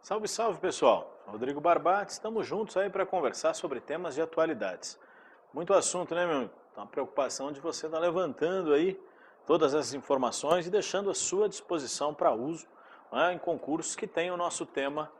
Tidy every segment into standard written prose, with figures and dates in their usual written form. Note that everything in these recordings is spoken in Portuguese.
Salve, salve pessoal! Rodrigo Barbati, estamos juntos aí para conversar sobre temas de atualidades. Muito assunto, né, meu amigo? Então, a preocupação de você estar levantando aí todas essas informações e deixando à sua disposição para uso, né, em concursos que tem o nosso tema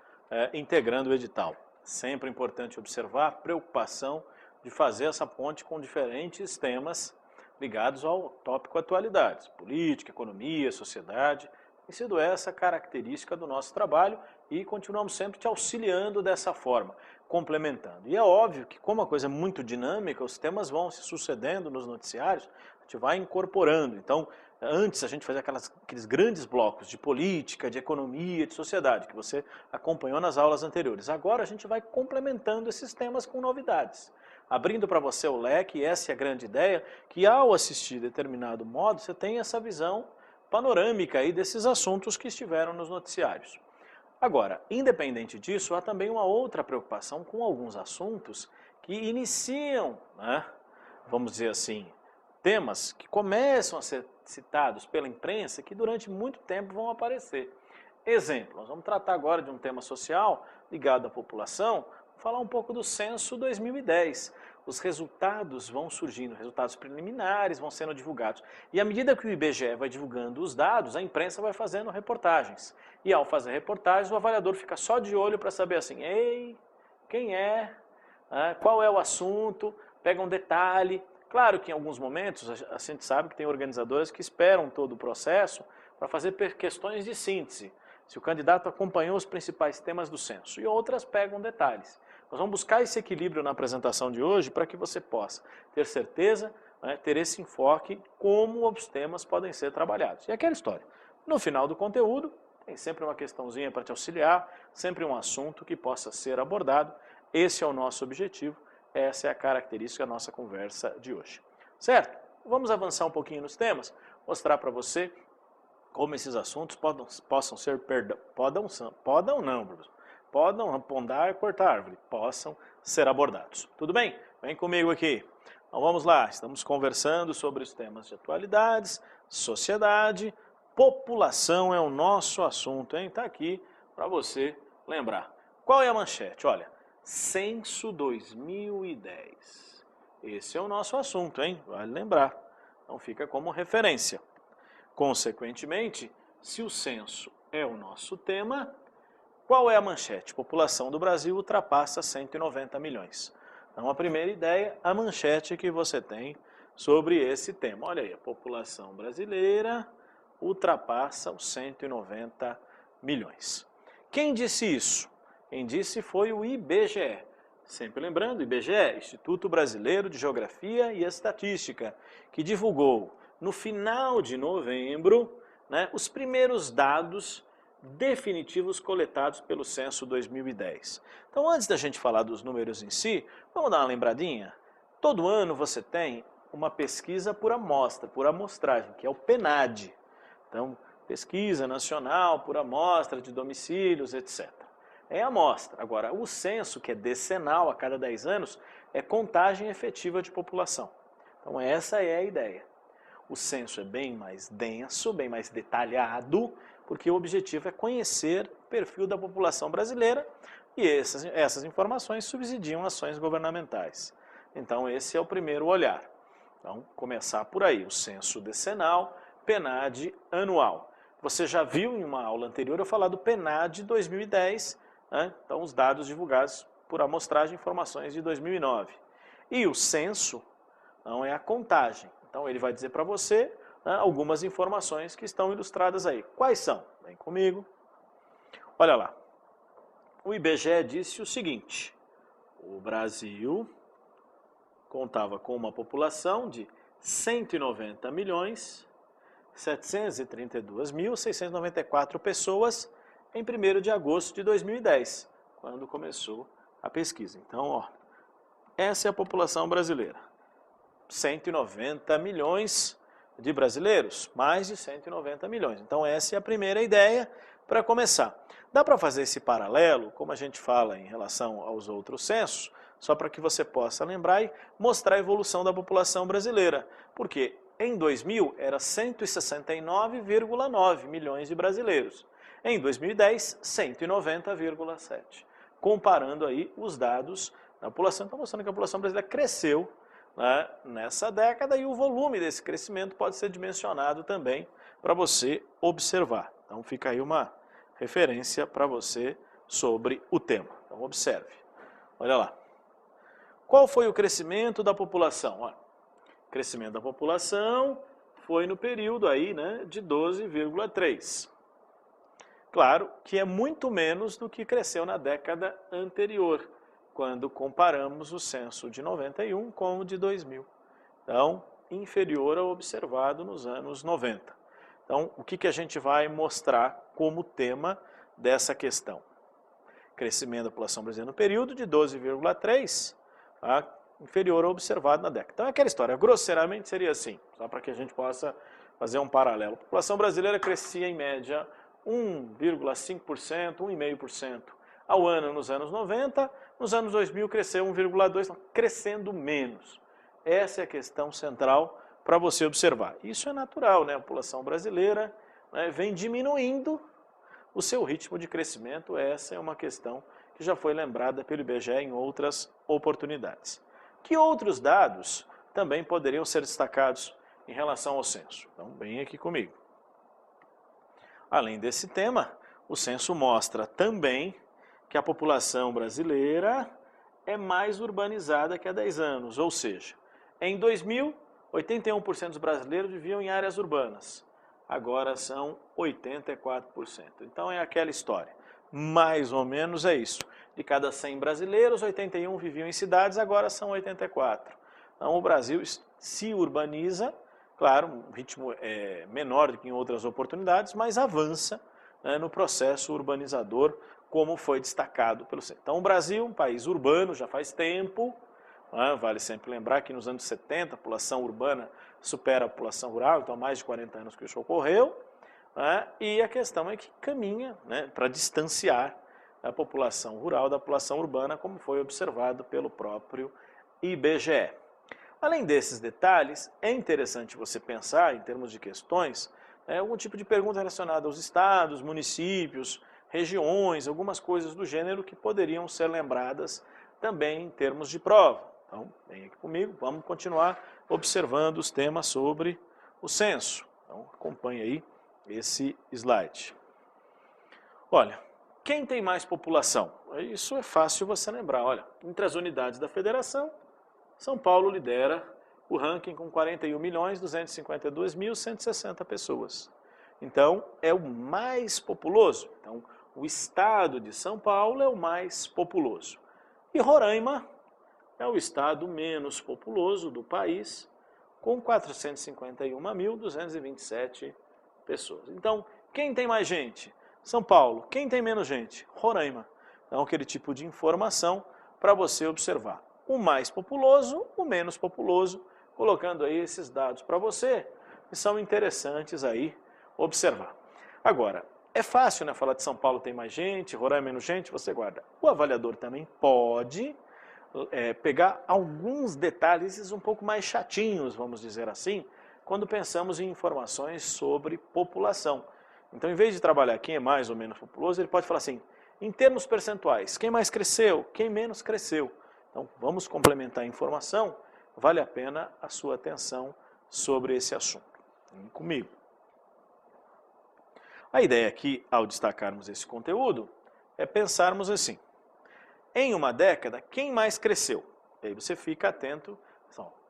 integrando o edital. Sempre importante observar a preocupação de fazer essa ponte com diferentes temas ligados ao tópico atualidades, política, economia, sociedade. Tem sido essa a característica do nosso trabalho e continuamos sempre te auxiliando dessa forma, complementando. E é óbvio que como a coisa é muito dinâmica, os temas vão se sucedendo nos noticiários, a gente vai incorporando. Então, antes a gente fazia aqueles grandes blocos de política, de economia, de sociedade, que você acompanhou nas aulas anteriores. Agora a gente vai complementando esses temas com novidades. Abrindo para você o leque, e essa é a grande ideia, que ao assistir determinado modo, você tem essa visão panorâmica aí desses assuntos que estiveram nos noticiários. Agora, independente disso, há também uma outra preocupação com alguns assuntos que iniciam, né, vamos dizer assim, temas que começam a ser citados pela imprensa que durante muito tempo vão aparecer. Exemplo, nós vamos tratar agora de um tema social ligado à população, falar um pouco do censo 2010. Os resultados vão surgindo, resultados preliminares vão sendo divulgados. E à medida que o IBGE vai divulgando os dados, a imprensa vai fazendo reportagens. E ao fazer reportagens, o avaliador fica só de olho para saber assim, ei, quem é, qual é o assunto, pega um detalhe. Claro que em alguns momentos a gente sabe que tem organizadoras que esperam todo o processo para fazer questões de síntese. Se o candidato acompanhou os principais temas do censo, e outras pegam detalhes. Nós vamos buscar esse equilíbrio na apresentação de hoje para que você possa ter certeza, né, ter esse enfoque, como os temas podem ser trabalhados. E aquela história, no final do conteúdo, tem sempre uma questãozinha para te auxiliar, sempre um assunto que possa ser abordado. Esse é o nosso objetivo, essa é a característica da nossa conversa de hoje. Certo? Vamos avançar um pouquinho nos temas, mostrar para você como esses assuntos possam ser, podam podar, cortar árvore, possam ser abordados. Tudo bem? Vem comigo aqui. Então vamos lá, estamos conversando sobre os temas de atualidades, sociedade, população é o nosso assunto, hein? Tá aqui para você lembrar. Qual é a manchete? Olha, Censo 2010. Esse é o nosso assunto, hein? Vale lembrar. Então fica como referência. Consequentemente, se o censo é o nosso tema, qual é a manchete? População do Brasil ultrapassa 190 milhões. Então, a primeira ideia, a manchete que você tem sobre esse tema. Olha aí, a população brasileira ultrapassa os 190 milhões. Quem disse isso? Quem disse foi o IBGE. Sempre lembrando, IBGE, Instituto Brasileiro de Geografia e Estatística, que divulgou no final de novembro, né, os primeiros dados definitivos coletados pelo censo 2010. Então, antes da gente falar dos números em si, vamos dar uma lembradinha? Todo ano você tem uma pesquisa por amostra, por amostragem, que é o PNAD. Então, pesquisa nacional por amostra de domicílios, etc. É amostra. Agora, o censo, que é decenal a cada 10 anos, é contagem efetiva de população. Então, essa é a ideia. O censo é bem mais denso, bem mais detalhado, porque o objetivo é conhecer o perfil da população brasileira e essas informações subsidiam ações governamentais. Então, esse é o primeiro olhar. Então, começar por aí, o censo decenal, PNAD anual. Você já viu em uma aula anterior eu falar do PNAD 2010, né? Então, os dados divulgados por amostragem, informações de 2009. E o censo não é a contagem. Então, ele vai dizer para você, né, algumas informações que estão ilustradas aí. Quais são? Vem comigo. Olha lá. O IBGE disse o seguinte: o Brasil contava com uma população de 190.732.694 pessoas em 1º de agosto de 2010, quando começou a pesquisa. Então, ó, essa é a população brasileira. 190 milhões de brasileiros, mais de 190 milhões. Então essa é a primeira ideia para começar. Dá para fazer esse paralelo, como a gente fala em relação aos outros censos, só para que você possa lembrar e mostrar a evolução da população brasileira. Porque em 2000 era 169,9 milhões de brasileiros. Em 2010, 190,7. Comparando aí os dados da população, está mostrando que a população brasileira cresceu, né, nessa década e o volume desse crescimento pode ser dimensionado também para você observar. Então fica aí uma referência para você sobre o tema. Então observe. Olha lá. Qual foi o crescimento da população? Olha, o crescimento da população foi no período aí, né, de 12,3. Claro que é muito menos do que cresceu na década anterior, quando comparamos o censo de 91 com o de 2000. Então, inferior ao observado nos anos 90. Então, o que a gente vai mostrar como tema dessa questão? Crescimento da população brasileira no período de 12,3, tá? Inferior ao observado na década. Então, é aquela história, grosseiramente seria assim, só para que a gente possa fazer um paralelo. A população brasileira crescia em média 1,5%, 1,5% ao ano nos anos 90, nos anos 2000 cresceu 1,2%, crescendo menos. Essa é a questão central para você observar. Isso é natural, né? A população brasileira, né, vem diminuindo o seu ritmo de crescimento. Essa é uma questão que já foi lembrada pelo IBGE em outras oportunidades. Que outros dados também poderiam ser destacados em relação ao censo? Então, bem aqui comigo. Além desse tema, o censo mostra também que a população brasileira é mais urbanizada que há 10 anos, ou seja, em 2000, 81% dos brasileiros viviam em áreas urbanas, agora são 84%. Então é aquela história, mais ou menos é isso. De cada 100 brasileiros, 81 viviam em cidades, agora são 84. Então o Brasil se urbaniza, claro, um ritmo menor do que em outras oportunidades, mas avança, né, no processo urbanizador, como foi destacado pelo centro. Então o Brasil, um país urbano já faz tempo, né, vale sempre lembrar que nos anos 70 a população urbana supera a população rural, então há mais de 40 anos que isso ocorreu, né, e a questão é que caminha, né, para distanciar a população rural da população urbana, como foi observado pelo próprio IBGE. Além desses detalhes, é interessante você pensar, em termos de questões, algum tipo de pergunta relacionada aos estados, municípios, regiões, algumas coisas do gênero que poderiam ser lembradas também em termos de prova. Então, vem aqui comigo, vamos continuar observando os temas sobre o censo. Então, acompanhe aí esse slide. Olha, quem tem mais população? Isso é fácil você lembrar. Olha, entre as unidades da federação, São Paulo lidera o ranking com 41.252.160 pessoas. Então, é o mais populoso. Então, o estado de São Paulo é o mais populoso. E Roraima é o estado menos populoso do país, com 451.227 pessoas. Então, quem tem mais gente? São Paulo. Quem tem menos gente? Roraima. Então, aquele tipo de informação para você observar. O mais populoso, o menos populoso, colocando aí esses dados para você, que são interessantes aí observar. Agora, é fácil, né, falar de São Paulo tem mais gente, Roraima menos gente, você guarda. O avaliador também pode pegar alguns detalhes um pouco mais chatinhos, vamos dizer assim, quando pensamos em informações sobre população. Então, em vez de trabalhar quem é mais ou menos populoso, ele pode falar assim, em termos percentuais, quem mais cresceu, quem menos cresceu. Então, vamos complementar a informação, vale a pena a sua atenção sobre esse assunto. Vem comigo. A ideia aqui, ao destacarmos esse conteúdo, é pensarmos assim, em uma década, quem mais cresceu? E aí você fica atento,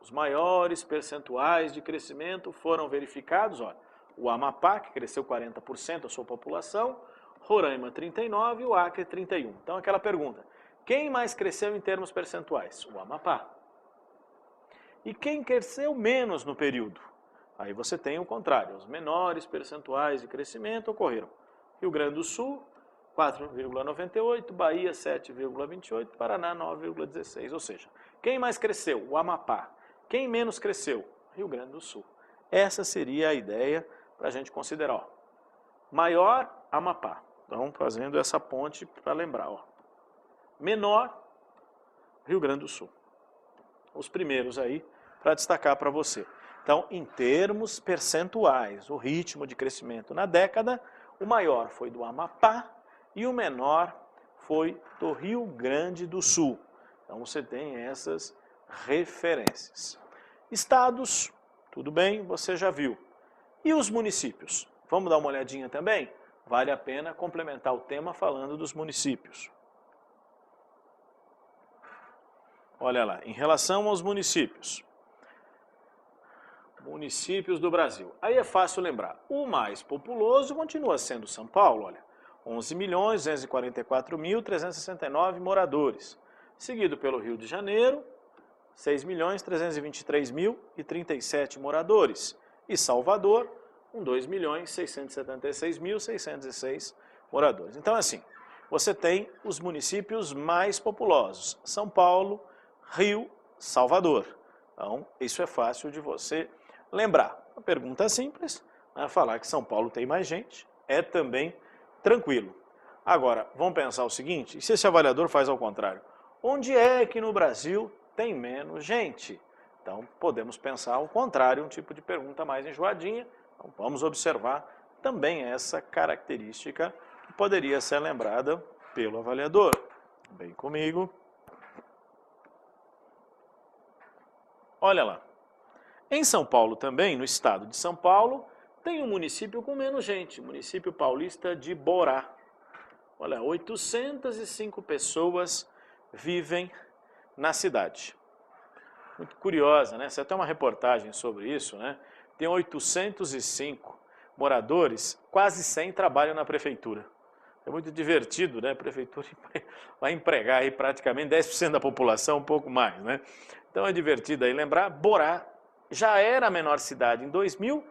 os maiores percentuais de crescimento foram verificados, olha, o Amapá, que cresceu 40% a sua população, Roraima 39% e o Acre 31%. Então, aquela pergunta, quem mais cresceu em termos percentuais? O Amapá. E quem cresceu menos no período? Aí você tem o contrário, os menores percentuais de crescimento ocorreram. Rio Grande do Sul, 4,98%, Bahia 7,28%, Paraná 9,16%. Ou seja, quem mais cresceu? O Amapá. Quem menos cresceu? Rio Grande do Sul. Essa seria a ideia para a gente considerar. Ó. Maior, Amapá. Então, fazendo essa ponte para lembrar. Ó. Menor, Rio Grande do Sul. Os primeiros aí para destacar para você. Então, em termos percentuais, o ritmo de crescimento na década, o maior foi do Amapá e o menor foi do Rio Grande do Sul. Então, você tem essas referências. Estados, tudo bem, você já viu. E os municípios? Vamos dar uma olhadinha também? Vale a pena complementar o tema falando dos municípios. Olha lá, em relação aos municípios. Municípios do Brasil. Aí é fácil lembrar. O mais populoso continua sendo São Paulo, olha. 11.244.369 moradores. Seguido pelo Rio de Janeiro, 6.323.037 moradores. E Salvador, com 2.676.606 moradores. Então, assim, você tem os municípios mais populosos. São Paulo, Rio, Salvador. Então, isso é fácil de você lembrar. Uma pergunta simples, né? Falar que São Paulo tem mais gente é também tranquilo. Agora, vamos pensar o seguinte, e se esse avaliador faz ao contrário? Onde é que no Brasil tem menos gente? Então, podemos pensar ao contrário, um tipo de pergunta mais enjoadinha. Então, vamos observar também essa característica que poderia ser lembrada pelo avaliador. Vem comigo. Olha lá. Em São Paulo também, no estado de São Paulo, tem um município com menos gente, o município paulista de Borá. Olha, 805 pessoas vivem na cidade. Muito curiosa, né? Você até uma reportagem sobre isso, né? Tem 805 moradores, quase 100 trabalham na prefeitura. É muito divertido, né? A prefeitura vai empregar aí praticamente 10% da população, um pouco mais, né? Então é divertido aí lembrar, Borá já era a menor cidade em 2000,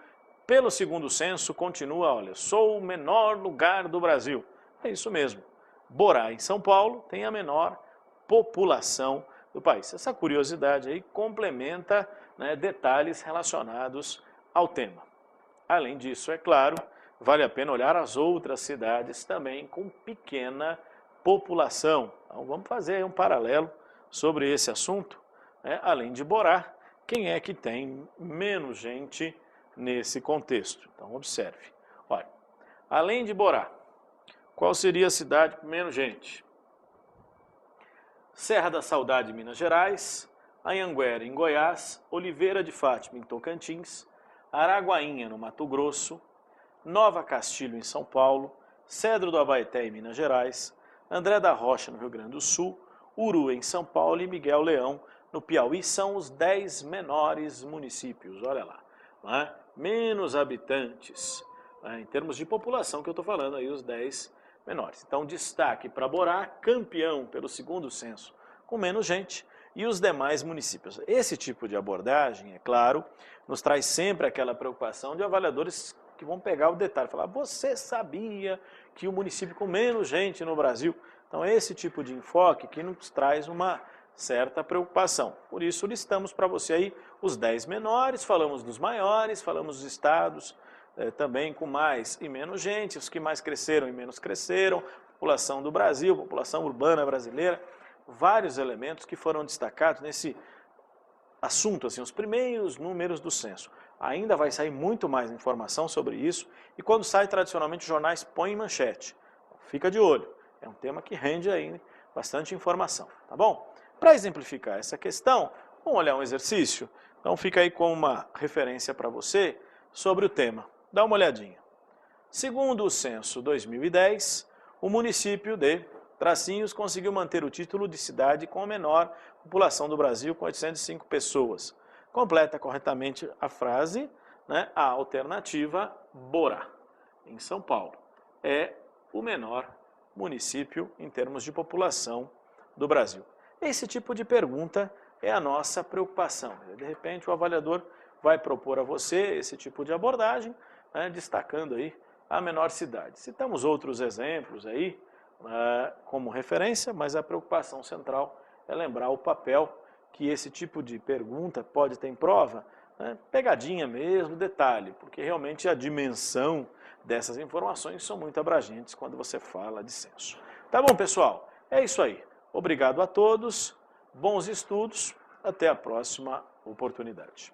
pelo segundo censo continua, olha, sou o menor lugar do Brasil. É isso mesmo. Borá, em São Paulo, tem a menor população do país. Essa curiosidade aí complementa, né, detalhes relacionados ao tema. Além disso, é claro, vale a pena olhar as outras cidades também com pequena população. Então vamos fazer aí um paralelo sobre esse assunto, né? Além de Borá, quem é que tem menos gente nesse contexto? Então observe. Olha, além de Borá, qual seria a cidade com menos gente? Serra da Saudade, em Minas Gerais, Anhanguera, em Goiás, Oliveira de Fátima, em Tocantins, Araguainha, no Mato Grosso, Nova Castilho, em São Paulo, Cedro do Abaeté, em Minas Gerais, André da Rocha, no Rio Grande do Sul, Uru, em São Paulo e Miguel Leão, no Piauí, são os 10 menores municípios, olha lá, né? Menos habitantes, né? Em termos de população que eu estou falando aí, os 10 menores. Então, destaque para Borá, campeão pelo segundo censo, com menos gente, e os demais municípios. Esse tipo de abordagem, é claro, nos traz sempre aquela preocupação de avaliadores que vão pegar o detalhe, falar, você sabia que o município com menos gente no Brasil? Então, esse tipo de enfoque que nos traz uma certa preocupação. Por isso, listamos para você aí os 10 menores, falamos dos maiores, falamos dos estados, também com mais e menos gente, os que mais cresceram e menos cresceram, população do Brasil, população urbana brasileira, vários elementos que foram destacados nesse assunto, assim, os primeiros números do censo. Ainda vai sair muito mais informação sobre isso e quando sai, tradicionalmente, os jornais põem em manchete. Fica de olho, é um tema que rende aí bastante informação, tá bom? Para exemplificar essa questão, vamos olhar um exercício? Então fica aí com uma referência para você sobre o tema. Dá uma olhadinha. Segundo o censo 2010, o município de Tracinhos conseguiu manter o título de cidade com a menor população do Brasil, com 805 pessoas. Completa corretamente a frase, né, a alternativa Borá, em São Paulo. É o menor município em termos de população do Brasil. Esse tipo de pergunta é a nossa preocupação. De repente o avaliador vai propor a você esse tipo de abordagem, né, destacando aí a menor cidade. Citamos outros exemplos aí como referência, mas a preocupação central é lembrar o papel que esse tipo de pergunta pode ter em prova, né, pegadinha mesmo, detalhe, porque realmente a dimensão dessas informações são muito abrangentes quando você fala de censo. Tá bom, pessoal? É isso aí. Obrigado a todos bons estudos, até a próxima oportunidade.